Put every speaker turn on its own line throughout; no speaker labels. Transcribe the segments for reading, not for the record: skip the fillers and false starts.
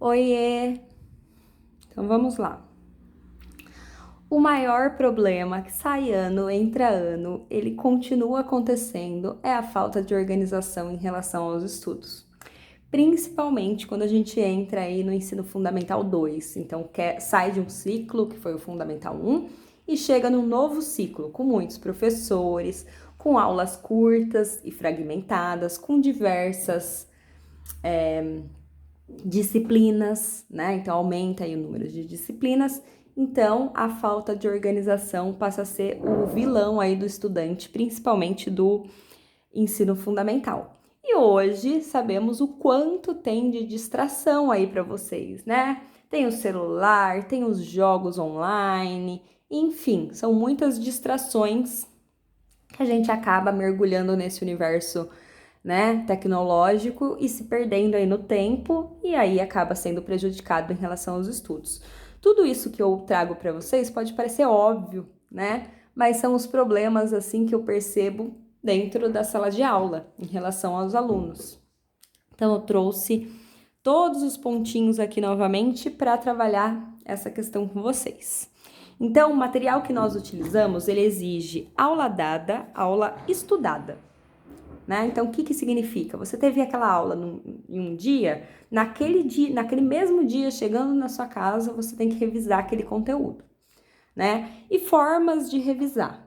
Oiê! Então vamos lá. O maior problema que sai ano, entra ano, ele continua acontecendo é a falta de organização em relação aos estudos. Principalmente quando a gente entra aí no ensino fundamental 2. Então sai de um ciclo, que foi o fundamental 1, e chega num novo ciclo, com muitos professores, com aulas curtas e fragmentadas, com diversas disciplinas, né? Então aumenta aí o número de disciplinas. Então a falta de organização passa a ser o vilão aí do estudante, principalmente do ensino fundamental. E hoje sabemos o quanto tem de distração aí para vocês, né? Tem o celular, tem os jogos online, enfim, são muitas distrações que a gente acaba mergulhando nesse universo, né, tecnológico e se perdendo aí no tempo e aí acaba sendo prejudicado em relação aos estudos. Tudo isso que eu trago para vocês pode parecer óbvio, né? Mas são os problemas assim que eu percebo dentro da sala de aula em relação aos alunos. Então eu trouxe todos os pontinhos aqui novamente para trabalhar essa questão com vocês. Então, o material que nós utilizamos, ele exige aula dada, aula estudada. Né? Então, o que significa? Você teve aquela aula em um dia, naquele mesmo dia, chegando na sua casa, você tem que revisar aquele conteúdo, né? E formas de revisar.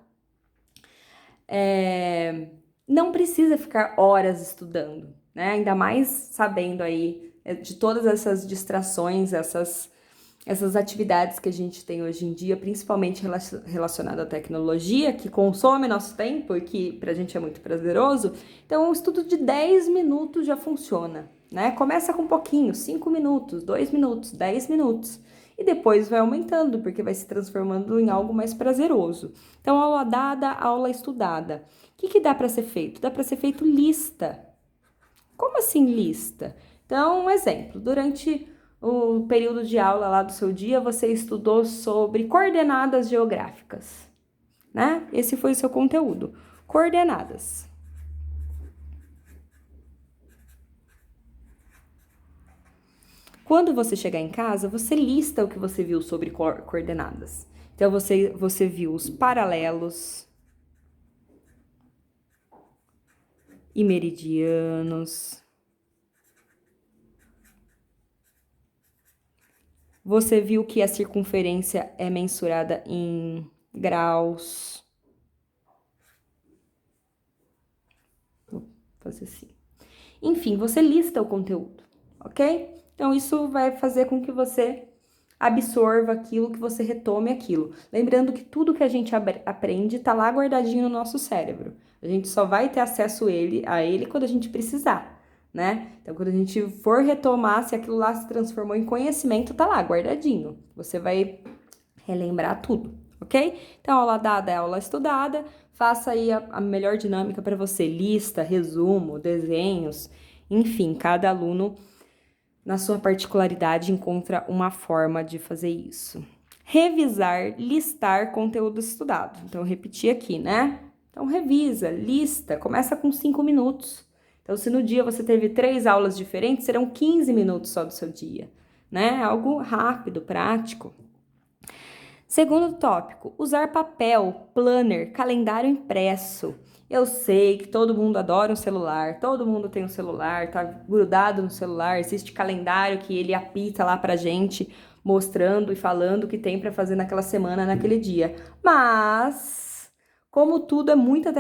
Não precisa ficar horas estudando, né? Ainda mais sabendo aí de todas essas distrações, essas atividades que a gente tem hoje em dia, principalmente relacionada à tecnologia, que consome nosso tempo e que pra gente é muito prazeroso. Então, um estudo de 10 minutos já funciona, né? Começa com um pouquinho, 5 minutos, 2 minutos, 10 minutos. E depois vai aumentando, porque vai se transformando em algo mais prazeroso. Então, aula dada, aula estudada. O que dá para ser feito? Dá para ser feito lista. Como assim lista? Então, um exemplo. Durante o período de aula lá do seu dia, você estudou sobre coordenadas geográficas, né? Esse foi o seu conteúdo. Coordenadas. Quando você chegar em casa, você lista o que você viu sobre coordenadas. Então, você viu os paralelos e meridianos. Você viu que a circunferência é mensurada em graus. Vou fazer assim. Enfim, você lista o conteúdo, ok? Então, isso vai fazer com que você absorva aquilo, que você retome aquilo. Lembrando que tudo que a gente aprende está lá guardadinho no nosso cérebro. A gente só vai ter acesso a ele quando a gente precisar, né? Então, quando a gente for retomar, se aquilo lá se transformou em conhecimento, tá lá guardadinho. Você vai relembrar tudo, ok? Então, aula dada é aula estudada. Faça aí a melhor dinâmica para você. Lista, resumo, desenhos, enfim, cada aluno, na sua particularidade, encontra uma forma de fazer isso. Revisar, listar conteúdo estudado. Então, repetir aqui, né? Então, revisa, lista, começa com 5 minutos. Então, se no dia você teve 3 aulas diferentes, serão 15 minutos só do seu dia, né? Algo rápido, prático. Segundo tópico, usar papel, planner, calendário impresso. Eu sei que todo mundo adora um celular, todo mundo tem um celular, tá grudado no celular, existe calendário que ele apita lá pra gente, mostrando e falando o que tem para fazer naquela semana, naquele dia. Mas, como tudo é muito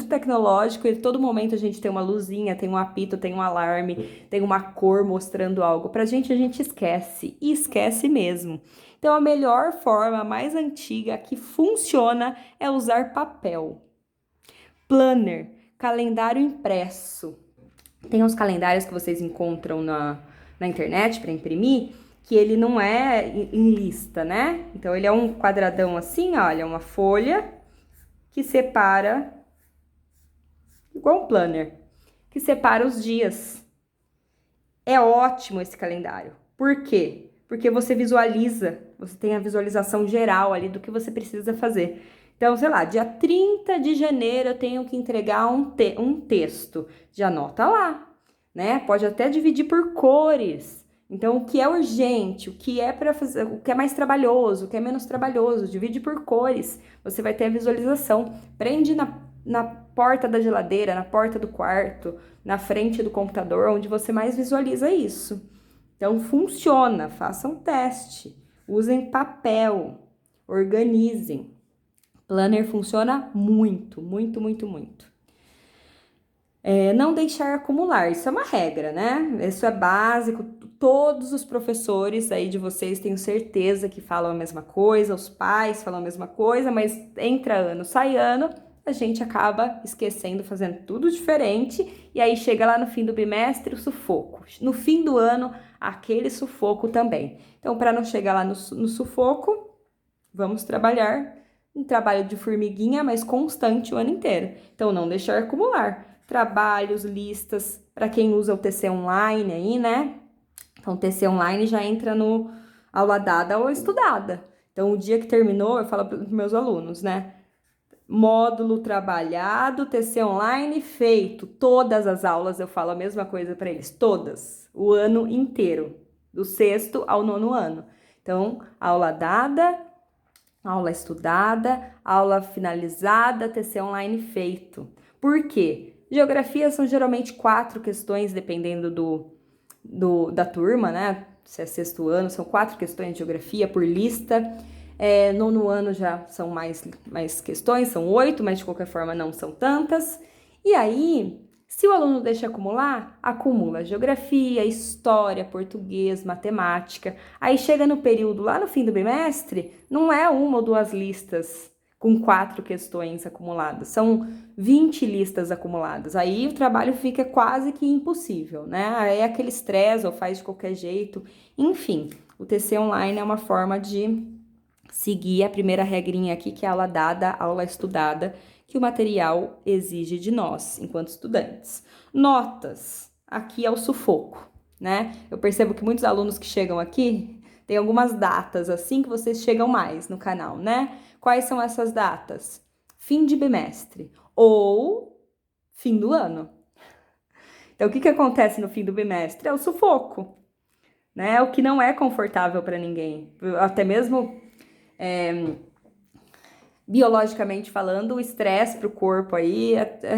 tecnológico, e todo momento a gente tem uma luzinha, tem um apito, tem um alarme, tem uma cor mostrando algo pra gente, a gente esquece, e esquece mesmo. Então, a melhor forma, a mais antiga, que funciona, é usar papel. Planner, calendário impresso. Tem uns calendários que vocês encontram na internet para imprimir, que ele não é em lista, né? Então, ele é um quadradão assim, olha, uma folha que separa, igual um planner, que separa os dias. É ótimo esse calendário. Por quê? Porque você visualiza, você tem a visualização geral ali do que você precisa fazer. Então, sei lá, dia 30 de janeiro eu tenho que entregar um texto. Já anota lá, né? Pode até dividir por cores. Então, o que é urgente, o que é para fazer, o que é mais trabalhoso, o que é menos trabalhoso, divide por cores. Você vai ter a visualização. Prende na porta da geladeira, na porta do quarto, na frente do computador, onde você mais visualiza isso. Então, funciona, façam teste, usem papel, organizem. Planner funciona muito, muito, muito, muito. Não deixar acumular, isso é uma regra, né? Isso é básico, todos os professores aí de vocês tenho certeza que falam a mesma coisa, os pais falam a mesma coisa, mas entra ano, sai ano, a gente acaba esquecendo, fazendo tudo diferente, e aí chega lá no fim do bimestre o sufoco. No fim do ano, aquele sufoco também. Então, para não chegar lá no sufoco, vamos trabalhar um trabalho de formiguinha, mas constante o ano inteiro. Então, não deixar acumular. Trabalhos, listas, para quem usa o TC Online aí, né? Então, o TC Online já entra no aula dada ou estudada. Então, o dia que terminou, eu falo para os meus alunos, né? Módulo trabalhado, TC Online feito. Todas as aulas eu falo a mesma coisa para eles, todas, o ano inteiro, do 6º ao 9º ano. Então, aula dada, aula estudada, aula finalizada, TC Online feito. Por quê? Geografia são geralmente 4 questões, dependendo da turma, né? Se é 6º ano, são 4 questões de geografia por lista. 9º ano já são mais questões, são 8, mas de qualquer forma não são tantas. E aí, se o aluno deixa acumular, acumula geografia, história, português, matemática. Aí chega no período, lá no fim do bimestre, não é 1 ou 2 listas com 4 questões acumuladas, são 20 listas acumuladas. Aí o trabalho fica quase que impossível, né? Aí é aquele estresse, ou faz de qualquer jeito. Enfim, o TC Online é uma forma de seguir a primeira regrinha aqui, que é aula dada, aula estudada, que o material exige de nós, enquanto estudantes. Notas, aqui é o sufoco, né? Eu percebo que muitos alunos que chegam aqui, tem algumas datas assim que vocês chegam mais no canal, né? Quais são essas datas? Fim de bimestre ou fim do ano. Então, o que acontece no fim do bimestre? É o sufoco, né? O que não é confortável para ninguém. Até mesmo biologicamente falando, o estresse para o corpo aí,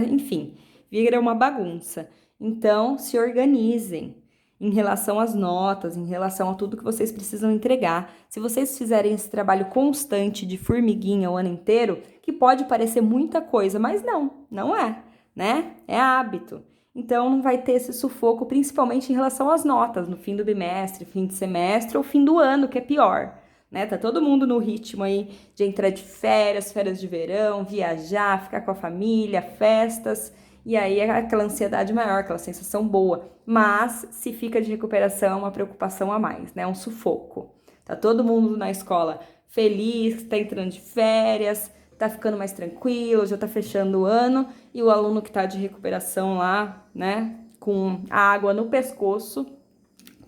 enfim, vira uma bagunça. Então, se organizem em relação às notas, em relação a tudo que vocês precisam entregar. Se vocês fizerem esse trabalho constante de formiguinha o ano inteiro, que pode parecer muita coisa, mas não é, né? É hábito. Então, não vai ter esse sufoco, principalmente em relação às notas, no fim do bimestre, fim de semestre ou fim do ano, que é pior. Né? Tá todo mundo no ritmo aí de entrar de férias, férias de verão, viajar, ficar com a família, festas, e aí é aquela ansiedade maior, aquela sensação boa. Mas se fica de recuperação, uma preocupação a mais, né? Um sufoco. Tá todo mundo na escola feliz, tá entrando de férias, tá ficando mais tranquilo, já tá fechando o ano, e o aluno que tá de recuperação lá, né, com a água no pescoço,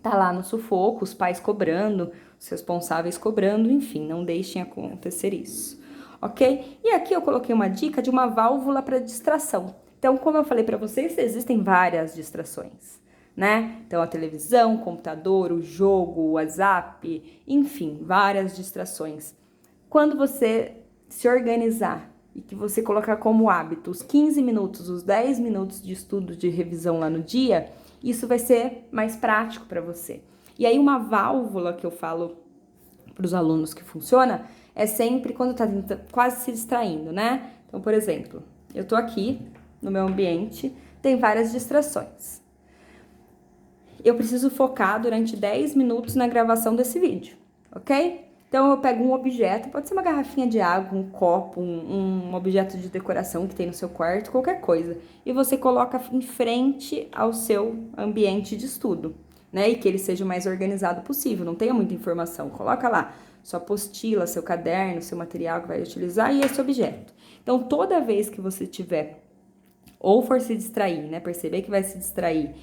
tá lá no sufoco, os pais cobrando, os responsáveis cobrando, enfim, não deixem acontecer isso, ok? E aqui eu coloquei uma dica de uma válvula para distração. Então, como eu falei para vocês, existem várias distrações, né? Então, a televisão, o computador, o jogo, o WhatsApp, enfim, várias distrações. Quando você se organizar e que você colocar como hábito os 15 minutos, os 10 minutos de estudo, de revisão lá no dia, isso vai ser mais prático para você. E aí uma válvula que eu falo para os alunos que funciona é sempre quando tá quase se distraindo, né? Então, por exemplo, eu tô aqui no meu ambiente, tem várias distrações. Eu preciso focar durante 10 minutos na gravação desse vídeo, ok? Então, eu pego um objeto, pode ser uma garrafinha de água, um copo, um objeto de decoração que tem no seu quarto, qualquer coisa. E você coloca em frente ao seu ambiente de estudo, né? E que ele seja o mais organizado possível, não tenha muita informação. Coloca lá sua apostila, seu caderno, seu material que vai utilizar e esse objeto. Então, toda vez que você tiver, ou for se distrair, né? Perceber que vai se distrair,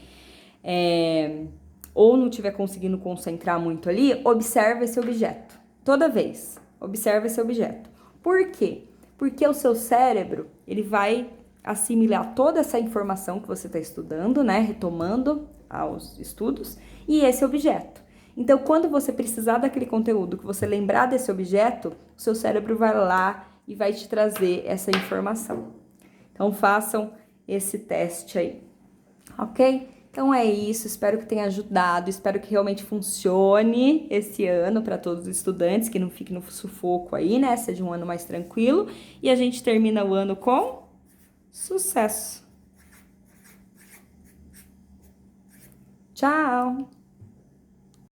ou não estiver conseguindo concentrar muito ali, observa esse objeto. Toda vez, observa esse objeto. Por quê? Porque o seu cérebro, ele vai assimilar toda essa informação que você está estudando, né? Retomando aos estudos e esse objeto. Então, quando você precisar daquele conteúdo, que você lembrar desse objeto, o seu cérebro vai lá e vai te trazer essa informação. Então, façam esse teste aí, ok? Então é isso, espero que tenha ajudado, espero que realmente funcione esse ano para todos os estudantes, que não fique no sufoco aí, né? Seja um ano mais tranquilo e a gente termina o ano com sucesso. Tchau!